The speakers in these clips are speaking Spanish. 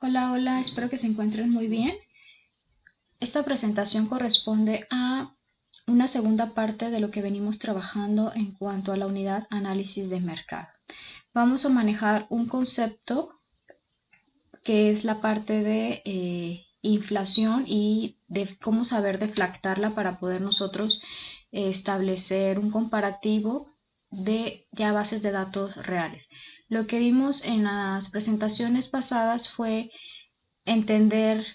Hola, hola, espero que se encuentren muy bien. Esta presentación corresponde a una segunda parte de lo que venimos trabajando en cuanto a la unidad análisis de mercado. Vamos a manejar un concepto que es la parte de inflación y de cómo saber deflactarla para poder nosotros establecer un comparativo de ya bases de datos reales. Lo que vimos en las presentaciones pasadas fue entender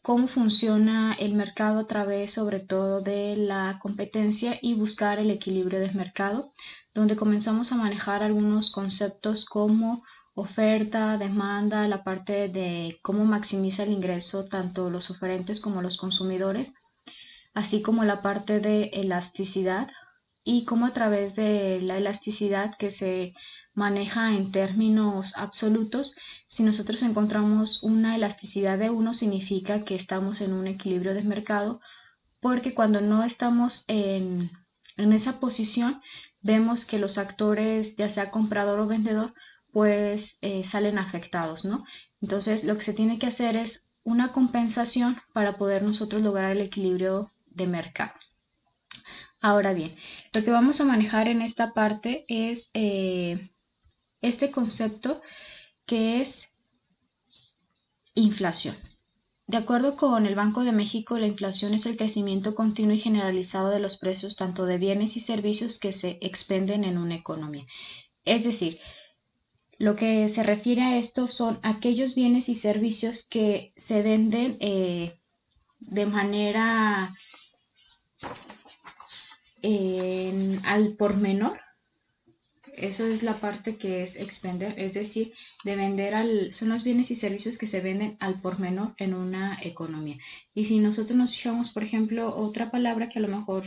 cómo funciona el mercado a través sobre todo de la competencia y buscar el equilibrio del mercado, donde comenzamos a manejar algunos conceptos como oferta, demanda, la parte de cómo maximiza el ingreso tanto los oferentes como los consumidores, así como la parte de elasticidad y cómo a través de la elasticidad que se maneja en términos absolutos, si nosotros encontramos una elasticidad de 1 significa que estamos en un equilibrio de mercado, porque cuando no estamos en esa posición vemos que los actores, ya sea comprador o vendedor, pues salen afectados, ¿no? Entonces lo que se tiene que hacer es una compensación para poder nosotros lograr el equilibrio de mercado. Ahora bien, lo que vamos a manejar en esta parte es este concepto que es inflación. De acuerdo con el Banco de México, la inflación es el crecimiento continuo y generalizado de los precios tanto de bienes y servicios que se expenden en una economía. Es decir, lo que se refiere a esto son aquellos bienes y servicios que se venden de manera al por menor. Eso es la parte que es expender, es decir, de vender son los bienes y servicios que se venden al por menor en una economía. Y si nosotros nos fijamos, por ejemplo, otra palabra que a lo mejor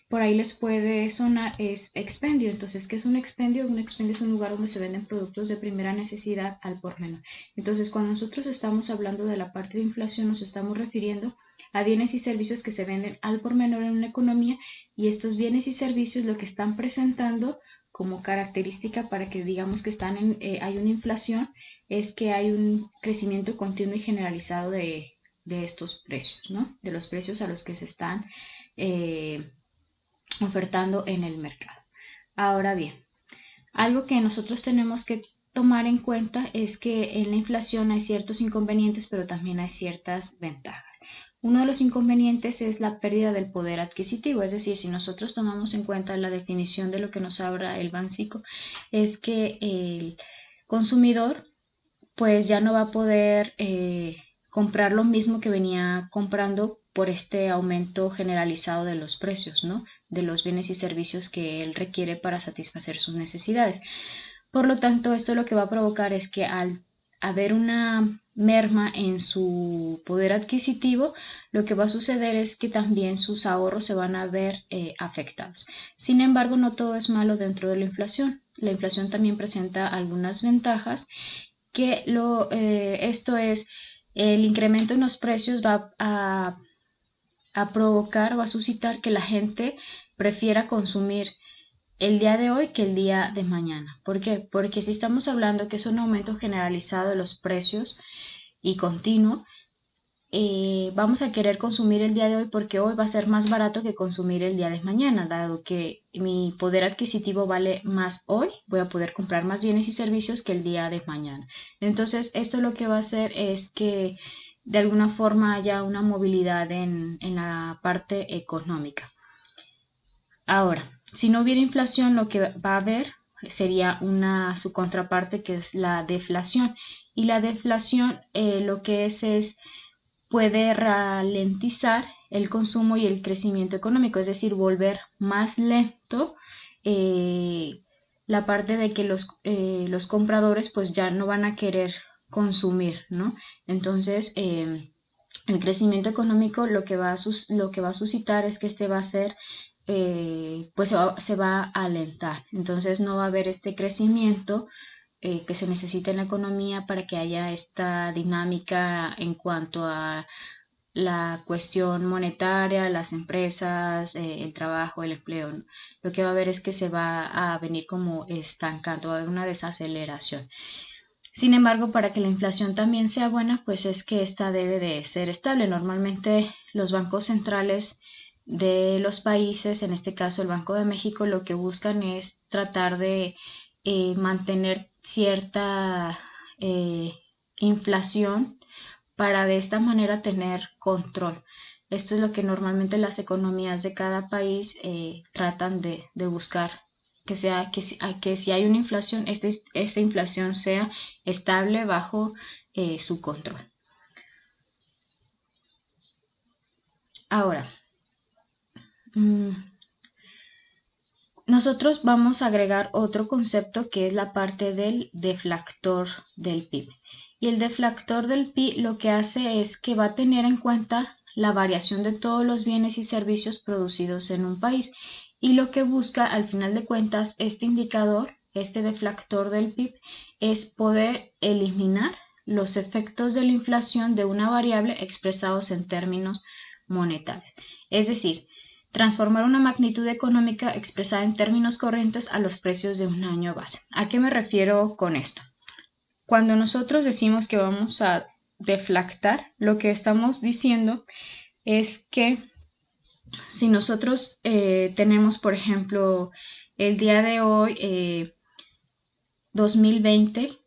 por ahí les puede sonar es expendio. Entonces, ¿qué es un expendio? Un expendio es un lugar donde se venden productos de primera necesidad al por menor. Entonces, cuando nosotros estamos hablando de la parte de inflación, nos estamos refiriendo a bienes y servicios que se venden al por menor en una economía, y estos bienes y servicios lo que están presentando como característica para que digamos que hay una inflación es que hay un crecimiento continuo y generalizado de estos precios, ¿no? De los precios a los que se están ofertando en el mercado. Ahora bien, algo que nosotros tenemos que tomar en cuenta es que en la inflación hay ciertos inconvenientes, pero también hay ciertas ventajas. Uno de los inconvenientes es la pérdida del poder adquisitivo, es decir, si nosotros tomamos en cuenta la definición de lo que nos habla el Bancico, es que el consumidor pues ya no va a poder comprar lo mismo que venía comprando por este aumento generalizado de los precios, ¿no? De los bienes y servicios que él requiere para satisfacer sus necesidades. Por lo tanto, esto lo que va a provocar es que al haber una merma en su poder adquisitivo, lo que va a suceder es que también sus ahorros se van a ver afectados. Sin embargo, no todo es malo dentro de la inflación. La inflación también presenta algunas ventajas que esto es el incremento en los precios va a provocar, va a suscitar que la gente prefiera consumir el día de hoy que el día de mañana. ¿Por qué? Porque si estamos hablando que es un aumento generalizado de los precios y continuo, vamos a querer consumir el día de hoy porque hoy va a ser más barato que consumir el día de mañana, dado que mi poder adquisitivo vale más hoy, voy a poder comprar más bienes y servicios que el día de mañana. Entonces, esto lo que va a hacer es que de alguna forma haya una movilidad en la parte económica. Ahora, si no hubiera inflación, lo que va a haber sería su contraparte, que es la deflación. Y la deflación lo que es puede ralentizar el consumo y el crecimiento económico, es decir, volver más lento la parte de que los compradores pues ya no van a querer consumir, ¿no? Entonces, el crecimiento económico lo que va a suscitar es que este va a ser pues se va a alentar. Entonces no va a haber este crecimiento que se necesita en la economía para que haya esta dinámica en cuanto a la cuestión monetaria, las empresas, el trabajo, el empleo. Lo que va a haber es que se va a venir como estancando, va a haber una desaceleración. Sin embargo, para que la inflación también sea buena, pues es que esta debe de ser estable. Normalmente los bancos centrales de los países, en este caso el Banco de México, lo que buscan es tratar de mantener cierta inflación para de esta manera tener control. Esto es lo que normalmente las economías de cada país tratan de buscar, que sea que si hay una inflación, esta inflación sea estable bajo su control. Ahora, nosotros vamos a agregar otro concepto que es la parte del deflactor del PIB. Y el deflactor del PIB lo que hace es que va a tener en cuenta la variación de todos los bienes y servicios producidos en un país. Y lo que busca, al final de cuentas, este indicador, este deflactor del PIB, es poder eliminar los efectos de la inflación de una variable expresados en términos monetarios. Es decir, transformar una magnitud económica expresada en términos corrientes a los precios de un año base. ¿A qué me refiero con esto? Cuando nosotros decimos que vamos a deflactar, lo que estamos diciendo es que si nosotros tenemos, por ejemplo, el día de hoy, 2020,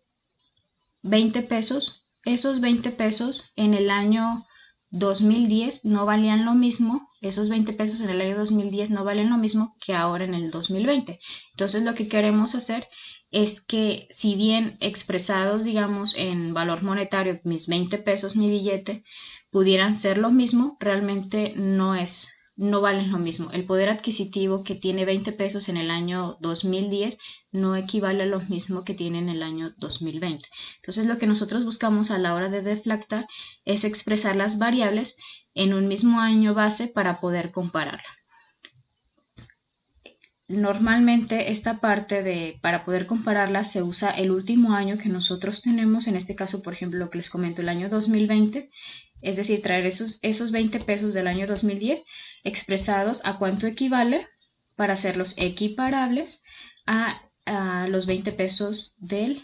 20 pesos, esos 20 pesos en el año 2010 no valían lo mismo, esos 20 pesos en el año 2010 no valen lo mismo que ahora en el 2020. Entonces lo que queremos hacer es que si bien expresados, digamos, en valor monetario, mis 20 pesos, mi billete, pudieran ser lo mismo, realmente no valen lo mismo. El poder adquisitivo que tiene 20 pesos en el año 2010 no equivale a lo mismo que tiene en el año 2020. Entonces lo que nosotros buscamos a la hora de deflactar es expresar las variables en un mismo año base para poder compararlas. Normalmente esta parte para poder compararlas se usa el último año que nosotros tenemos, en este caso, por ejemplo, lo que les comento, el año 2020, es decir, traer esos 20 pesos del año 2010 expresados a cuánto equivale para hacerlos equiparables a los 20 pesos del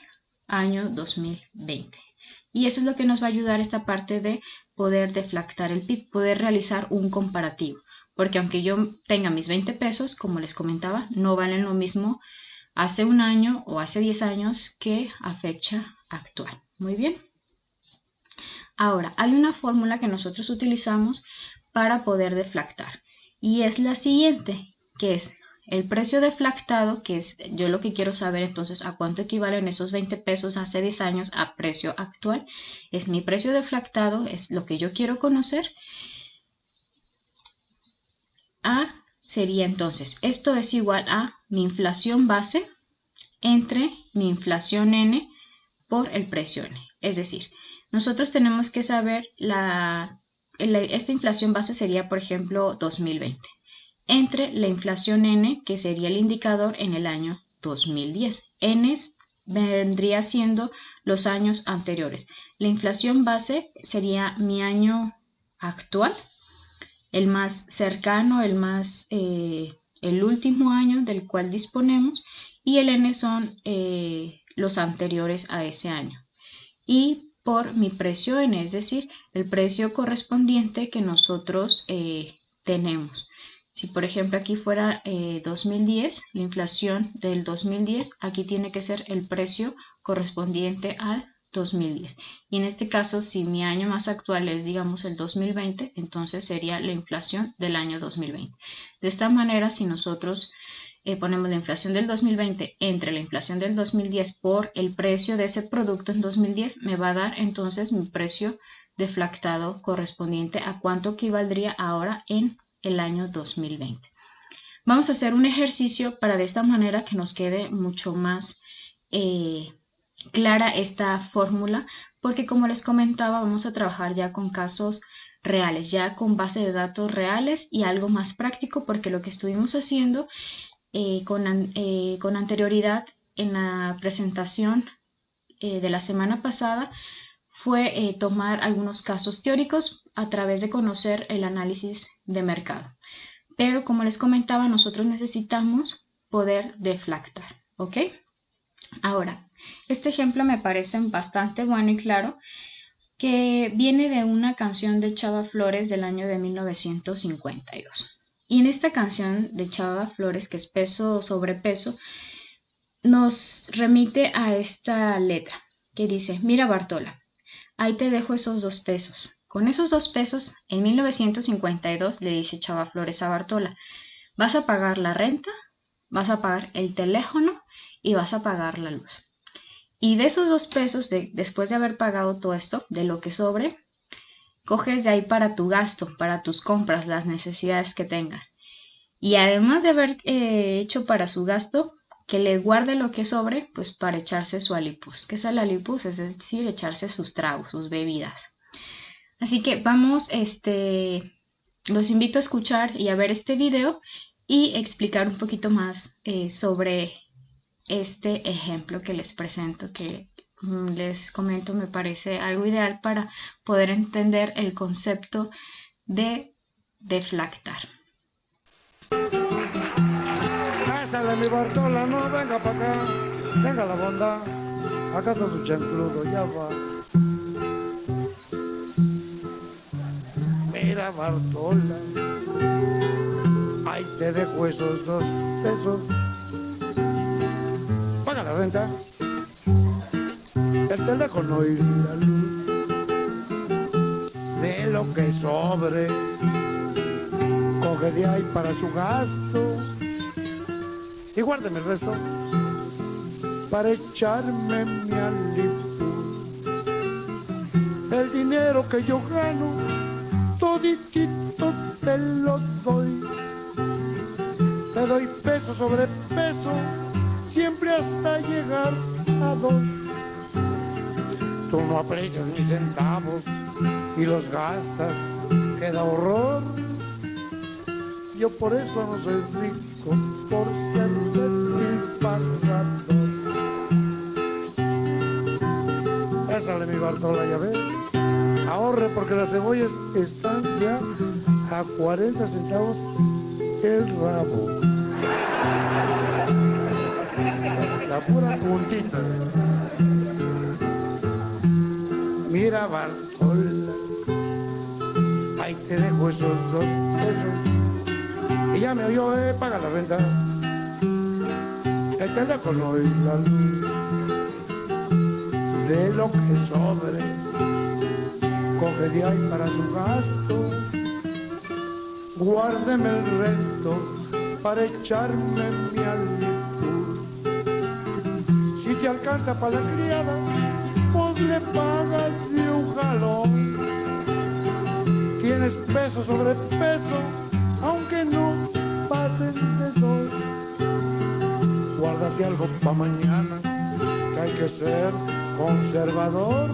año 2020. Y eso es lo que nos va a ayudar esta parte de poder deflactar el PIB, poder realizar un comparativo. Porque aunque yo tenga mis 20 pesos, como les comentaba, no valen lo mismo hace un año o hace 10 años que a fecha actual. Muy bien. Ahora, hay una fórmula que nosotros utilizamos para poder deflactar. Y es la siguiente, que es el precio deflactado, que es yo lo que quiero saber entonces a cuánto equivalen esos 20 pesos hace 10 años a precio actual. Es mi precio deflactado, es lo que yo quiero conocer. A sería entonces, esto es igual a mi inflación base entre mi inflación N por el precio N. Es decir, nosotros tenemos que saber esta inflación base sería, por ejemplo, 2020, entre la inflación N, que sería el indicador en el año 2010. N vendría siendo los años anteriores. La inflación base sería mi año actual, el más cercano, el último año del cual disponemos, y el N son los anteriores a ese año. Y por mi precio N, es decir, el precio correspondiente que nosotros tenemos. Si por ejemplo aquí fuera 2010, la inflación del 2010, aquí tiene que ser el precio correspondiente al 2010. Y en este caso, si mi año más actual es, digamos, el 2020, entonces sería la inflación del año 2020. De esta manera, si nosotros ponemos la inflación del 2020 entre la inflación del 2010 por el precio de ese producto en 2010, me va a dar entonces mi precio deflactado correspondiente a cuánto equivaldría ahora en el año 2020. Vamos a hacer un ejercicio para de esta manera que nos quede mucho más clara esta fórmula, porque como les comentaba, vamos a trabajar ya con casos reales, ya con base de datos reales y algo más práctico, porque lo que estuvimos haciendo con anterioridad en la presentación de la semana pasada fue tomar algunos casos teóricos a través de conocer el análisis de mercado. Pero como les comentaba, nosotros necesitamos poder deflactar, ¿ok? Ahora, Este ejemplo me parece bastante bueno y claro, que viene de una canción de Chava Flores del año de 1952. Y en esta canción de Chava Flores, que es Peso o Sobrepeso, nos remite a esta letra que dice: mira Bartola, ahí te dejo esos 2 pesos. Con esos 2 pesos, en 1952 le dice Chava Flores a Bartola: vas a pagar la renta, vas a pagar el teléfono y vas a pagar la luz. Y de esos 2 pesos, después de haber pagado todo esto, de lo que sobre, coges de ahí para tu gasto, para tus compras, las necesidades que tengas. Y además de haber hecho para su gasto, que le guarde lo que sobre, pues para echarse su alipus. ¿Qué es el alipus? Es decir, echarse sus tragos, sus bebidas. Así que vamos, los invito a escuchar y a ver este video y explicar un poquito más sobre este ejemplo que les presento, que les comento me parece algo ideal para poder entender el concepto de deflactar. Pásale mi Bartola, no venga para acá, venga la bondad, acaso su chancludo ya va. Mira Bartola, ahí te dejo esos 2 pesos, paga la renta, el teléfono y la luz, de lo que sobre, coge de ahí para su gasto y guárdeme el resto para echarme mi alipur. El dinero que yo gano, toditito te lo doy. Te doy peso sobre peso, siempre hasta llegar a 2. Tú no aprecias mis centavos y los gastas, queda horror. Yo por eso no soy rico, por ser despilfarrador. Pásale mi Bartola, ya ves. Ahorre porque las cebollas están ya a 40 centavos el rabo. La pura puntita. Mira Bartola, ahí te dejo esos 2 pesos. Y ya me oyó, paga la renta, el teléfono y la luz. De lo que sobre, coge de ahí para su gasto, guárdeme el resto para echarme mi alipur. Si te alcanza para la criada, pues le pagas de un jalón. Tienes peso sobre peso, aunque no pasen de 2. Guárdate algo para mañana, que hay que ser conservador.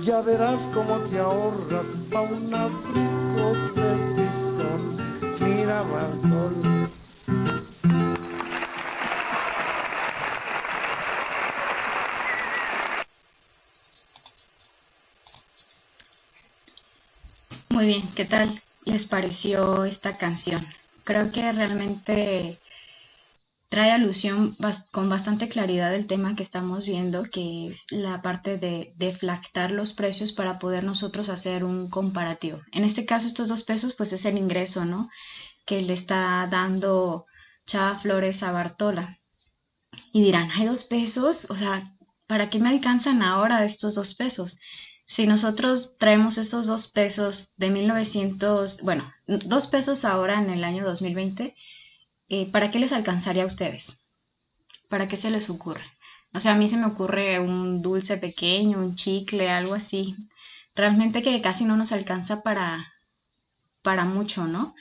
Ya verás cómo te ahorras pa' un abrigo de pistón. Mira Bartola. Muy bien, ¿qué tal les pareció esta canción? Creo que realmente trae alusión con bastante claridad el tema que estamos viendo, que es la parte de deflactar los precios para poder nosotros hacer un comparativo. En este caso, estos 2 pesos, pues es el ingreso, ¿no?, que le está dando Chava Flores a Bartola. Y dirán, ¿hay 2 pesos? O sea, ¿para qué me alcanzan ahora estos 2 pesos? Si nosotros traemos esos 2 pesos de 1900, bueno, 2 pesos ahora en el año 2020, ¿para qué les alcanzaría a ustedes? ¿Para qué se les ocurre? O sea, a mí se me ocurre un dulce pequeño, un chicle, algo así. Realmente que casi no nos alcanza para mucho, ¿no?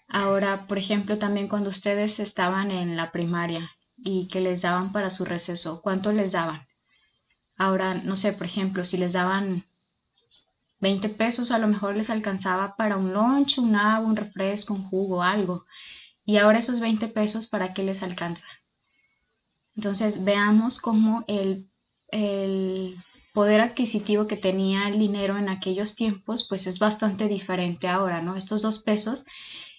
Ahora, por ejemplo, también cuando ustedes estaban en la primaria y que les daban para su receso, ¿cuánto les daban? Ahora, no sé, por ejemplo, si les daban 20 pesos, a lo mejor les alcanzaba para un lunch, un agua, un refresco, un jugo, algo. Y ahora esos 20 pesos, ¿para qué les alcanza? Entonces veamos cómo el poder adquisitivo que tenía el dinero en aquellos tiempos, pues es bastante diferente ahora, ¿no? Estos 2 pesos,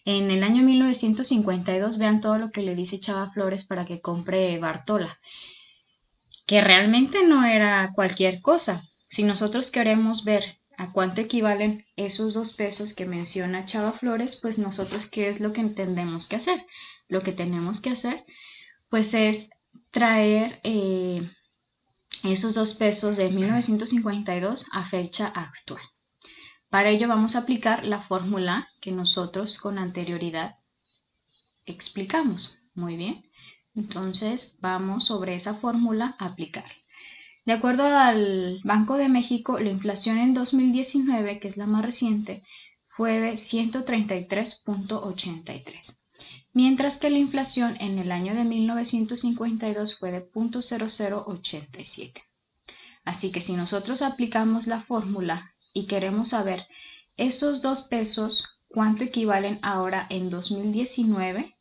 en el año 1952, vean todo lo que le dice Chava Flores para que compre Bartola. que realmente no era cualquier cosa. Si nosotros queremos ver a cuánto equivalen esos 2 pesos que menciona Chava Flores, pues nosotros, ¿qué es lo que entendemos que hacer? Lo que tenemos que hacer, pues es traer esos 2 pesos de 1952 a fecha actual. Para ello vamos a aplicar la fórmula que nosotros con anterioridad explicamos. Muy bien. Entonces vamos sobre esa fórmula a aplicar. De acuerdo al Banco de México, la inflación en 2019, que es la más reciente, fue de 133.83, mientras que la inflación en el año de 1952 fue de 0.0087. Así que si nosotros aplicamos la fórmula y queremos saber esos 2 pesos, cuánto equivalen ahora en 2019,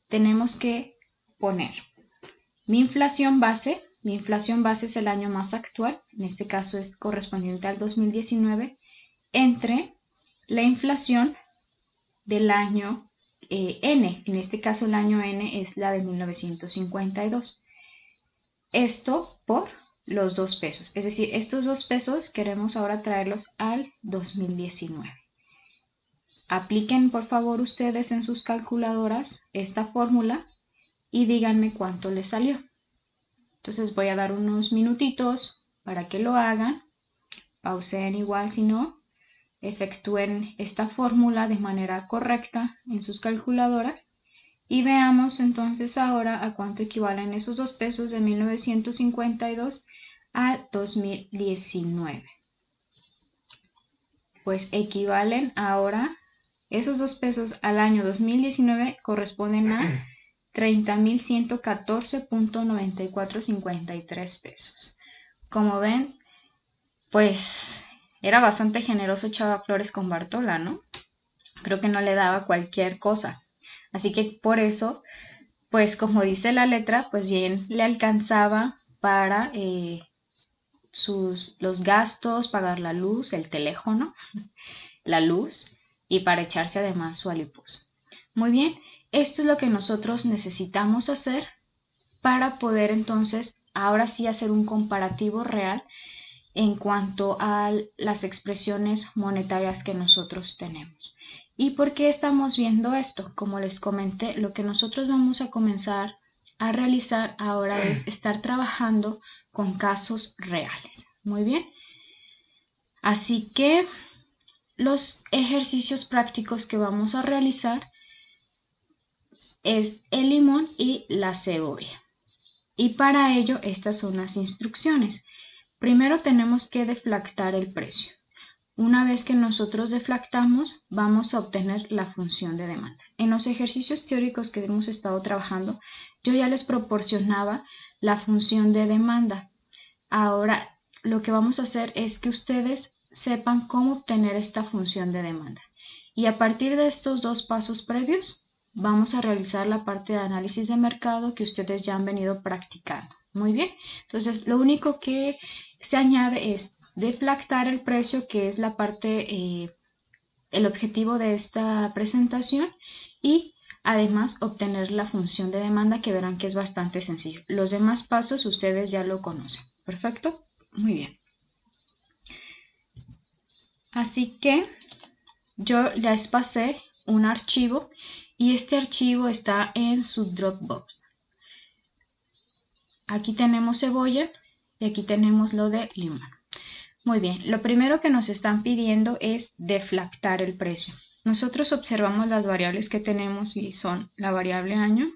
tenemos que poner mi inflación base es el año más actual, en este caso es correspondiente al 2019, entre la inflación del año N, en este caso el año N es la de 1952. Esto por los 2 pesos, es decir, estos 2 pesos queremos ahora traerlos al 2019. Apliquen por favor ustedes en sus calculadoras esta fórmula y díganme cuánto les salió. Entonces voy a dar unos minutitos para que lo hagan, pauseen igual si no, efectúen esta fórmula de manera correcta en sus calculadoras y veamos entonces ahora a cuánto equivalen esos 2 pesos de 1952 a 2019. Pues equivalen ahora, esos 2 pesos al año 2019 corresponden a 30.114.9453 pesos. Como ven, pues era bastante generoso Chava Flores con Bartola, ¿no? Creo que no le daba cualquier cosa. Así que por eso, pues como dice la letra, pues bien le alcanzaba para los gastos, pagar la luz, el teléfono, la luz y para echarse además su alipuz. Muy bien, esto es lo que nosotros necesitamos hacer para poder entonces ahora sí hacer un comparativo real en cuanto a las expresiones monetarias que nosotros tenemos. ¿Y por qué estamos viendo esto? Como les comenté, lo que nosotros vamos a comenzar a realizar ahora es estar trabajando con casos reales. Muy bien. Así que los ejercicios prácticos que vamos a realizar es el limón y la cebolla. Y para ello estas son las instrucciones. Primero tenemos que deflactar el precio. Una vez que nosotros deflactamos, vamos a obtener la función de demanda. En los ejercicios teóricos que hemos estado trabajando, yo ya les proporcionaba la función de demanda. Ahora, lo que vamos a hacer es que ustedes sepan cómo obtener esta función de demanda. Y a partir de estos 2 pasos previos, vamos a realizar la parte de análisis de mercado que ustedes ya han venido practicando. Muy bien, entonces lo único que se añade es deflactar el precio, que es la parte, el objetivo de esta presentación, y además obtener la función de demanda, que verán que es bastante sencillo. Los demás pasos ustedes ya lo conocen. Perfecto, muy bien. Así que yo les pasé un archivo y este archivo está en su Dropbox. Aquí tenemos cebolla y aquí tenemos lo de limón. Muy bien, lo primero que nos están pidiendo es deflactar el precio. Nosotros observamos las variables que tenemos y son la variable año,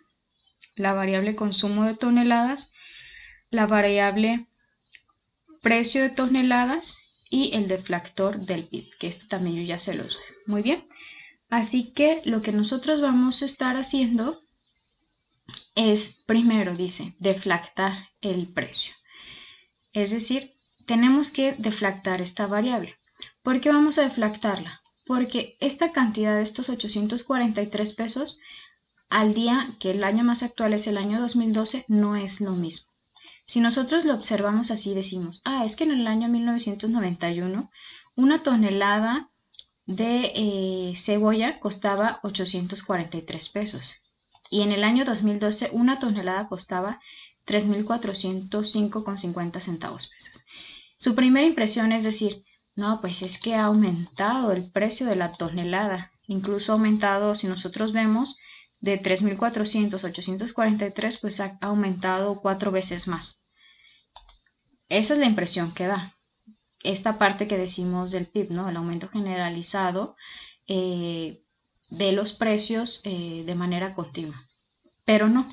la variable consumo de toneladas, la variable precio de toneladas y el deflactor del PIB, que esto también yo ya se los doy. Muy bien, así que lo que nosotros vamos a estar haciendo es, primero dice, deflactar el precio. Es decir, tenemos que deflactar esta variable. ¿Por qué vamos a deflactarla? Porque esta cantidad de estos 843 pesos al día, que el año más actual es el año 2012, no es lo mismo. Si nosotros lo observamos así, decimos, es que en el año 1991 una tonelada de cebolla costaba 843 pesos y en el año 2012 una tonelada costaba $3,405,50 pesos. Su primera impresión es decir, no, pues es que ha aumentado el precio de la tonelada, incluso ha aumentado, si nosotros vemos, de 3,400 a 843, pues ha aumentado 4 veces más. Esa es la impresión que da. Esta parte que decimos del PIB, ¿no? El aumento generalizado de los precios de manera continua. Pero no.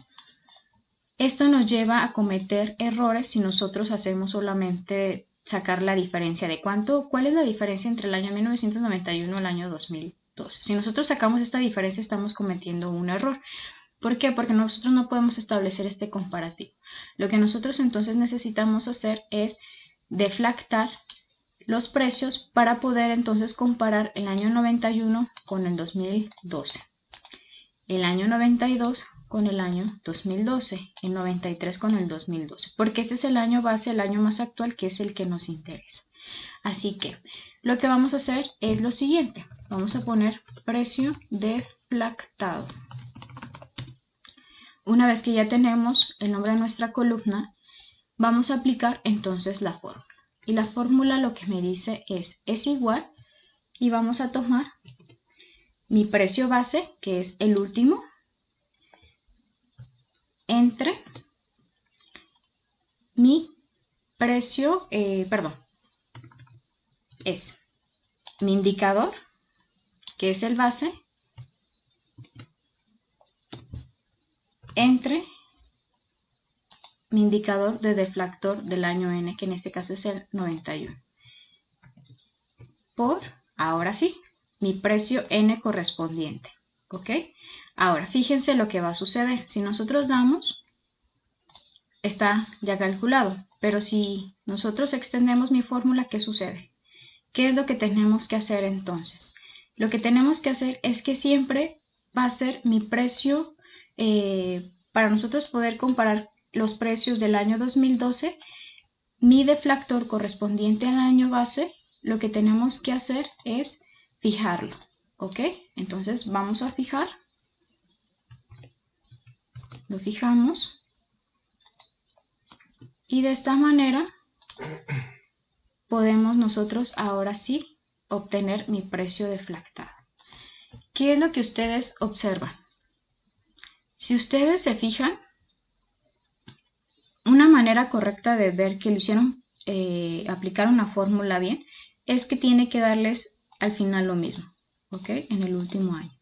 Esto nos lleva a cometer errores si nosotros hacemos solamente sacar la diferencia de cuál es la diferencia entre el año 1991 y el año 2012. Si nosotros sacamos esta diferencia, estamos cometiendo un error. ¿Por qué? Porque nosotros no podemos establecer este comparativo. Lo que nosotros entonces necesitamos hacer es deflactar los precios para poder entonces comparar el año 91 con el 2012, el año 92 con el año 2012, el 93 con el 2012, porque ese es el año base, el año más actual, que es el que nos interesa. Así que lo que vamos a hacer es lo siguiente, vamos a poner precio deflactado. Una vez que ya tenemos el nombre de nuestra columna, vamos a aplicar entonces la fórmula. Y la fórmula lo que me dice es igual, y vamos a tomar mi precio base, que es el último, entre mi precio, es mi indicador, que es el base, entre mi indicador de deflactor del año N, que en este caso es el 91. Por, ahora sí, mi precio N correspondiente. ¿Ok? Ahora, fíjense lo que va a suceder. Si nosotros damos, está ya calculado. Pero si nosotros extendemos mi fórmula, ¿qué sucede? ¿Qué es lo que tenemos que hacer entonces? Lo que tenemos que hacer es que siempre va a ser mi precio, para nosotros poder comparar los precios del año 2012, mi deflactor correspondiente al año base, lo que tenemos que hacer es fijarlo. ¿Ok? Entonces vamos a fijar. Lo fijamos. Y de esta manera podemos nosotros ahora sí obtener mi precio deflactado. ¿Qué es lo que ustedes observan? Si ustedes se fijan, una manera correcta de ver que lo hicieron, aplicaron la fórmula bien, es que tiene que darles al final lo mismo, ¿ok? En el último año.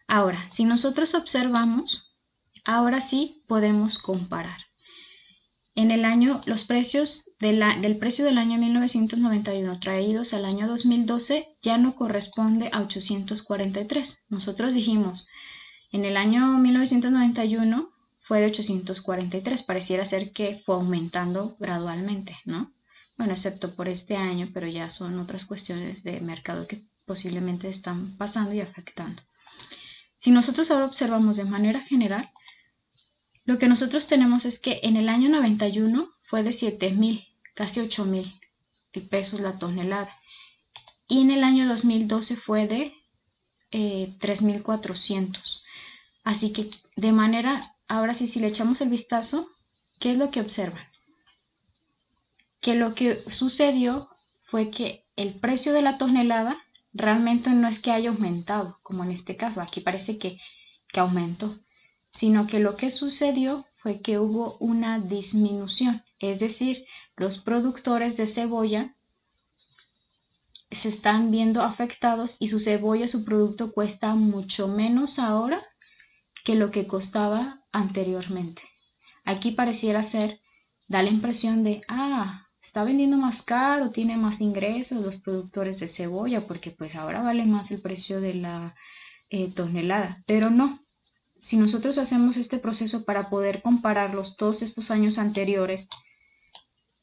Ahora, si nosotros observamos, ahora sí podemos comparar. En el año, los precios del precio del año 1991 traídos al año 2012 ya no corresponde a 843. Nosotros dijimos, en el año 1991 fue de 843, pareciera ser que fue aumentando gradualmente, ¿no? Bueno, excepto por este año, pero ya son otras cuestiones de mercado que posiblemente están pasando y afectando. Si nosotros ahora observamos de manera general, lo que nosotros tenemos es que en el año 91 fue de 7,000, casi 8,000 pesos la tonelada. Y en el año 2012 fue de 3,400. Así que de manera, ahora sí, si le echamos el vistazo, ¿qué es lo que observan? Que lo que sucedió fue que el precio de la tonelada realmente no es que haya aumentado, como en este caso, aquí parece que aumentó, sino que lo que sucedió fue que hubo una disminución, es decir, los productores de cebolla se están viendo afectados y su cebolla, su producto cuesta mucho menos ahora que lo que costaba anteriormente. Aquí pareciera ser, da la impresión de, está vendiendo más caro, tiene más ingresos los productores de cebolla, porque pues ahora vale más el precio de la tonelada, pero no. Si nosotros hacemos este proceso para poder compararlos todos estos años anteriores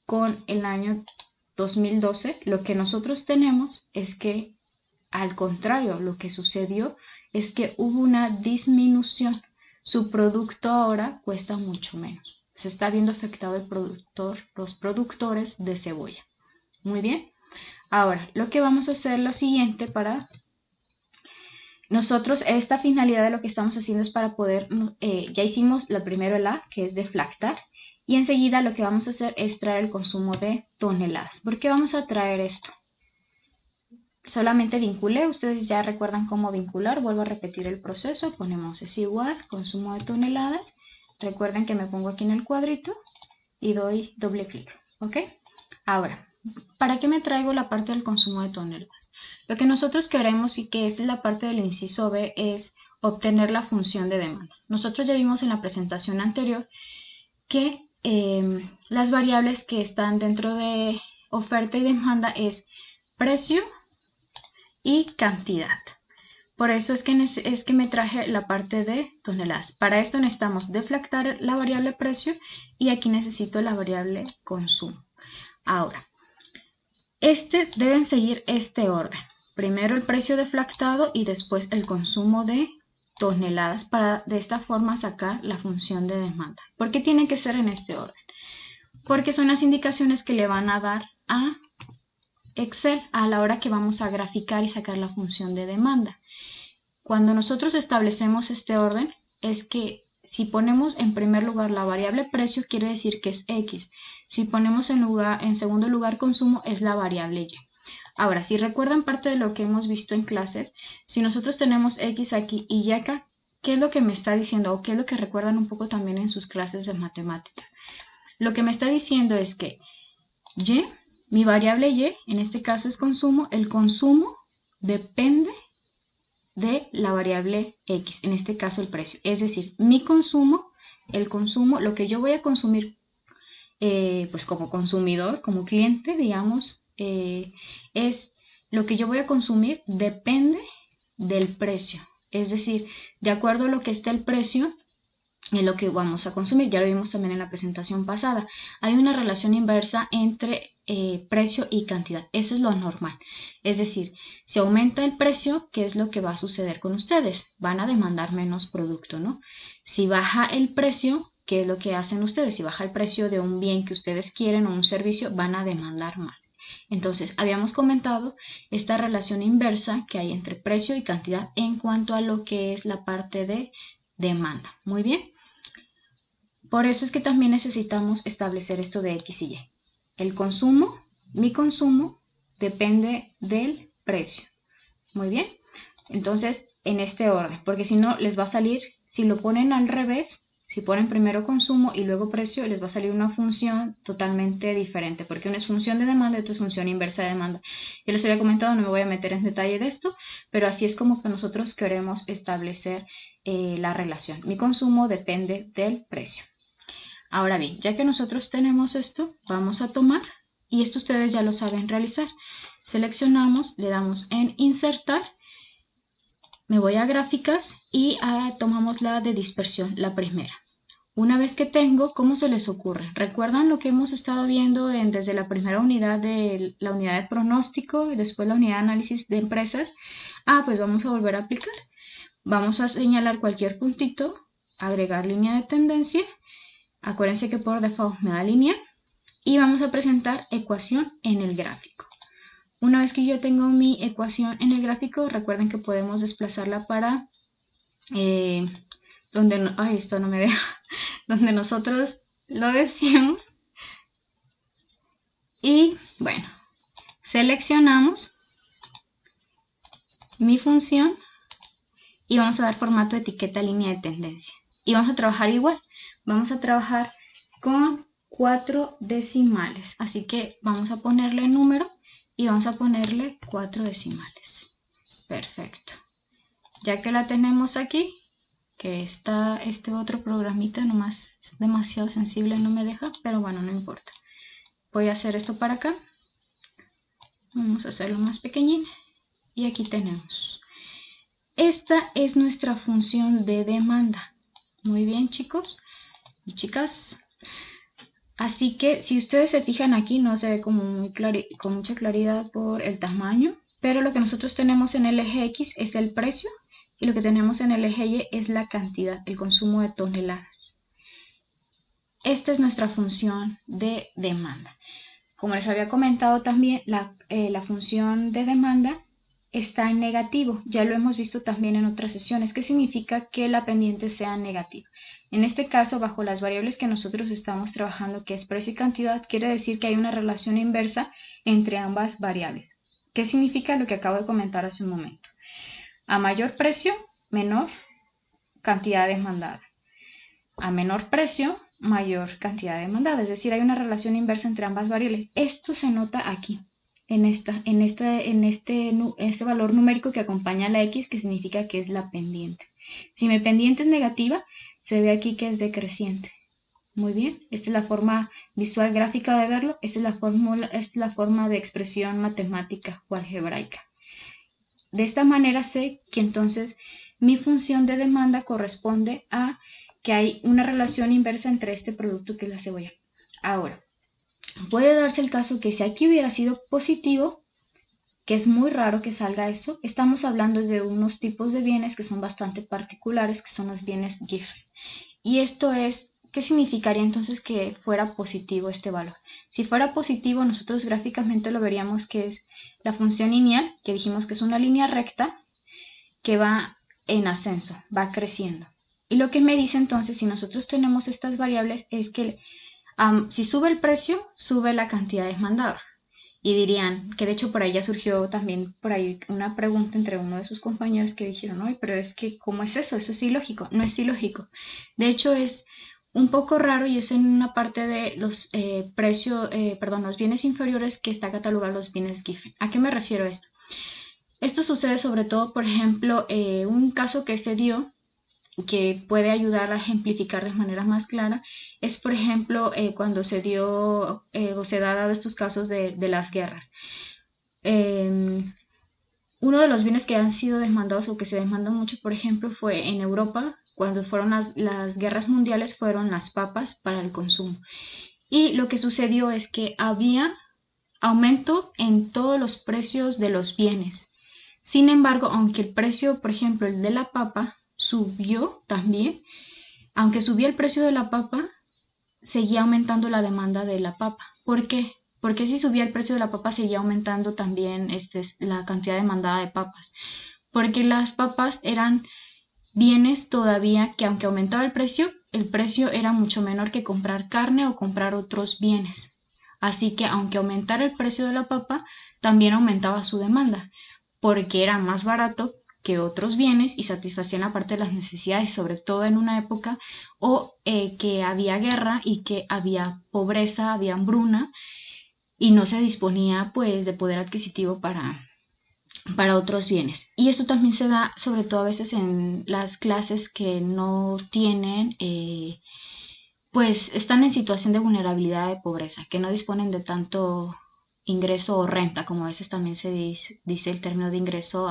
con el año 2012, lo que nosotros tenemos es que, al contrario, lo que sucedió es que hubo una disminución. Su producto ahora cuesta mucho menos. Se está viendo afectado los productores de cebolla. Muy bien. Ahora, lo que vamos a hacer es lo siguiente para nosotros esta finalidad de lo que estamos haciendo es para poder, ya hicimos lo primero, el A, que es deflactar, y enseguida lo que vamos a hacer es traer el consumo de toneladas. ¿Por qué vamos a traer esto? Solamente vinculé, ustedes ya recuerdan cómo vincular, vuelvo a repetir el proceso, ponemos es igual, consumo de toneladas, recuerden que me pongo aquí en el cuadrito y doy doble clic, ¿ok? Ahora, ¿para qué me traigo la parte del consumo de toneladas? Lo que nosotros queremos y que es la parte del inciso B es obtener la función de demanda. Nosotros ya vimos en la presentación anterior que las variables que están dentro de oferta y demanda es precio y cantidad. Por eso es que me traje la parte de toneladas. Para esto necesitamos deflactar la variable precio y aquí necesito la variable consumo. Ahora, deben seguir este orden. Primero el precio deflactado y después el consumo de toneladas para de esta forma sacar la función de demanda. ¿Por qué tiene que ser en este orden? Porque son las indicaciones que le van a dar a Excel a la hora que vamos a graficar y sacar la función de demanda. Cuando nosotros establecemos este orden, es que si ponemos en primer lugar la variable precio, quiere decir que es X. Si ponemos en segundo lugar consumo, es la variable Y. Ahora, si recuerdan parte de lo que hemos visto en clases, si nosotros tenemos X aquí y Y acá, ¿qué es lo que me está diciendo? O qué es lo que recuerdan un poco también en sus clases de matemática. Lo que me está diciendo es que Y, mi variable Y, en este caso es consumo, el consumo depende de la variable X, en este caso el precio. Es decir, mi consumo, el consumo, lo que yo voy a consumir pues como consumidor, como cliente, digamos, es lo que yo voy a consumir depende del precio. Es decir, de acuerdo a lo que esté el precio, es lo que vamos a consumir. Ya lo vimos también en la presentación pasada. Hay una relación inversa entre precio y cantidad. Eso es lo normal. Es decir, si aumenta el precio, ¿qué es lo que va a suceder con ustedes? Van a demandar menos producto, ¿no? Si baja el precio, ¿qué es lo que hacen ustedes? Si baja el precio de un bien que ustedes quieren o un servicio, van a demandar más. Entonces, habíamos comentado esta relación inversa que hay entre precio y cantidad en cuanto a lo que es la parte de demanda. Muy bien. Por eso es que también necesitamos establecer esto de X y Y. El consumo, mi consumo, depende del precio. Muy bien. Entonces, en este orden, porque si no, les va a salir, si lo ponen al revés, si ponen primero consumo y luego precio, les va a salir una función totalmente diferente, porque una es función de demanda y otra es función inversa de demanda. Ya les había comentado, no me voy a meter en detalle de esto, pero así es como que nosotros queremos establecer la relación. Mi consumo depende del precio. Ahora bien, ya que nosotros tenemos esto, vamos a tomar, y esto ustedes ya lo saben realizar. Seleccionamos, le damos en insertar, me voy a gráficas y tomamos la de dispersión, la primera. Una vez que tengo, ¿cómo se les ocurre? ¿Recuerdan lo que hemos estado viendo desde la primera unidad de la unidad de pronóstico y después la unidad de análisis de empresas? Pues vamos a volver a aplicar. Vamos a señalar cualquier puntito, agregar línea de tendencia. Acuérdense que por default me da línea y vamos a presentar ecuación en el gráfico. Una vez que yo tengo mi ecuación en el gráfico, recuerden que podemos desplazarla para esto no me deja, donde nosotros lo decimos. Y bueno, seleccionamos mi función y vamos a dar formato de etiqueta línea de tendencia. Y vamos a trabajar igual, vamos a trabajar con 4 decimales. Así que vamos a ponerle número y vamos a ponerle 4 decimales. Perfecto. Ya que la tenemos aquí, que está este otro programita, nomás es demasiado sensible, no me deja, pero bueno, no importa. Voy a hacer esto para acá. Vamos a hacerlo más pequeñín. Y aquí tenemos. Esta es nuestra función de demanda. Muy bien, chicos y chicas. Así que si ustedes se fijan aquí, no se ve como con mucha claridad por el tamaño, pero lo que nosotros tenemos en el eje X es el precio y lo que tenemos en el eje Y es la cantidad, el consumo de toneladas. Esta es nuestra función de demanda. Como les había comentado también, la función de demanda está en negativo. Ya lo hemos visto también en otras sesiones. ¿Qué significa que la pendiente sea negativa? En este caso, bajo las variables que nosotros estamos trabajando, que es precio y cantidad, quiere decir que hay una relación inversa entre ambas variables. ¿Qué significa lo que acabo de comentar hace un momento? A mayor precio, menor cantidad demandada. A menor precio, mayor cantidad demandada. Es decir, hay una relación inversa entre ambas variables. Esto se nota aquí, en este valor numérico que acompaña a la X, que significa que es la pendiente. Si mi pendiente es negativa, se ve aquí que es decreciente. Muy bien, esta es la forma visual gráfica de verlo, esta es la forma de expresión matemática o algebraica. De esta manera sé que entonces mi función de demanda corresponde a que hay una relación inversa entre este producto que es la cebolla. Ahora, puede darse el caso que si aquí hubiera sido positivo, que es muy raro que salga eso, estamos hablando de unos tipos de bienes que son bastante particulares, que son los bienes Giffen. Y esto es, ¿qué significaría entonces que fuera positivo este valor? Si fuera positivo, nosotros gráficamente lo veríamos que es la función lineal, que dijimos que es una línea recta que va en ascenso, va creciendo. Y lo que me dice entonces, si nosotros tenemos estas variables, es que si sube el precio, sube la cantidad demandada. Y dirían, que de hecho por ahí ya surgió también por ahí una pregunta entre uno de sus compañeros que dijeron, "Ay, pero es que, ¿cómo es eso? Eso es ilógico". No es ilógico. De hecho es un poco raro y es en una parte de los los bienes inferiores que está catalogado los bienes Giffen. ¿A qué me refiero a esto? Esto sucede sobre todo, por ejemplo, un caso que se dio que puede ayudar a ejemplificar de manera más clara es, por ejemplo, cuando se dio o se ha dado estos casos de las guerras. Uno de los bienes que han sido demandados o que se demandan mucho, por ejemplo, fue en Europa, cuando fueron las guerras mundiales, fueron las papas para el consumo. Y lo que sucedió es que había aumento en todos los precios de los bienes. Sin embargo, aunque el precio, por ejemplo, el de la papa subió también, aunque subía el precio de la papa, seguía aumentando la demanda de la papa. ¿Por qué? Porque si subía el precio de la papa, seguía aumentando también la cantidad demandada de papas. Porque las papas eran bienes todavía que aunque aumentaba el precio era mucho menor que comprar carne o comprar otros bienes. Así que aunque aumentara el precio de la papa, también aumentaba su demanda, porque era más barato que otros bienes y satisfacían aparte de las necesidades, sobre todo en una época que había guerra y que había pobreza, había hambruna y no se disponía pues de poder adquisitivo para otros bienes. Y esto también se da sobre todo a veces en las clases que no tienen, pues están en situación de vulnerabilidad de pobreza, que no disponen de tanto ingreso o renta, como a veces también se dice el término de ingreso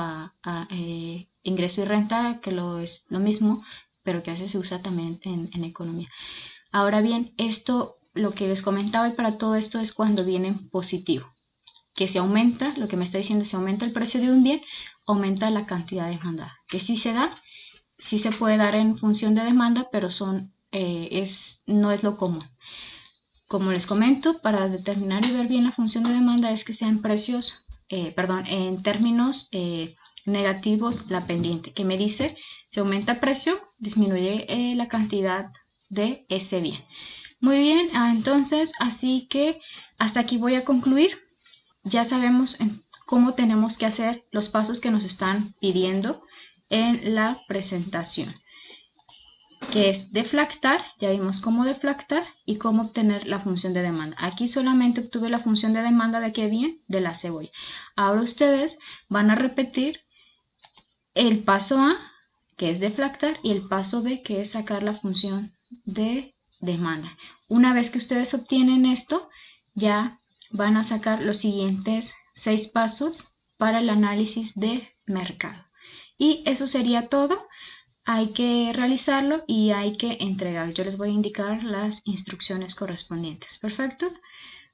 ingreso y renta, que es lo mismo, pero que a veces se usa también en economía. Ahora bien, esto, lo que les comentaba y para todo esto es cuando viene en positivo, que se aumenta, lo que me está diciendo, si aumenta el precio de un bien, aumenta la cantidad demandada, que sí se da, sí se puede dar en función de demanda, pero no es lo común. Como les comento, para determinar y ver bien la función de demanda es que sean en términos negativos la pendiente, que me dice, si aumenta el precio, disminuye la cantidad de ese bien. Muy bien, entonces, así que hasta aquí voy a concluir. Ya sabemos cómo tenemos que hacer los pasos que nos están pidiendo en la presentación, que es deflactar, ya vimos cómo deflactar y cómo obtener la función de demanda. Aquí solamente obtuve la función de demanda de qué bien, de la cebolla. Ahora ustedes van a repetir el paso A, que es deflactar, y el paso B, que es sacar la función de demanda. Una vez que ustedes obtienen esto, ya van a sacar los siguientes 6 pasos para el análisis de mercado. Y eso sería todo. Hay que realizarlo y hay que entregar. Yo les voy a indicar las instrucciones correspondientes. Perfecto.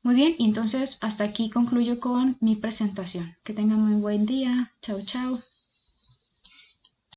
Muy bien, entonces hasta aquí concluyo con mi presentación. Que tengan muy buen día. Chao, chao.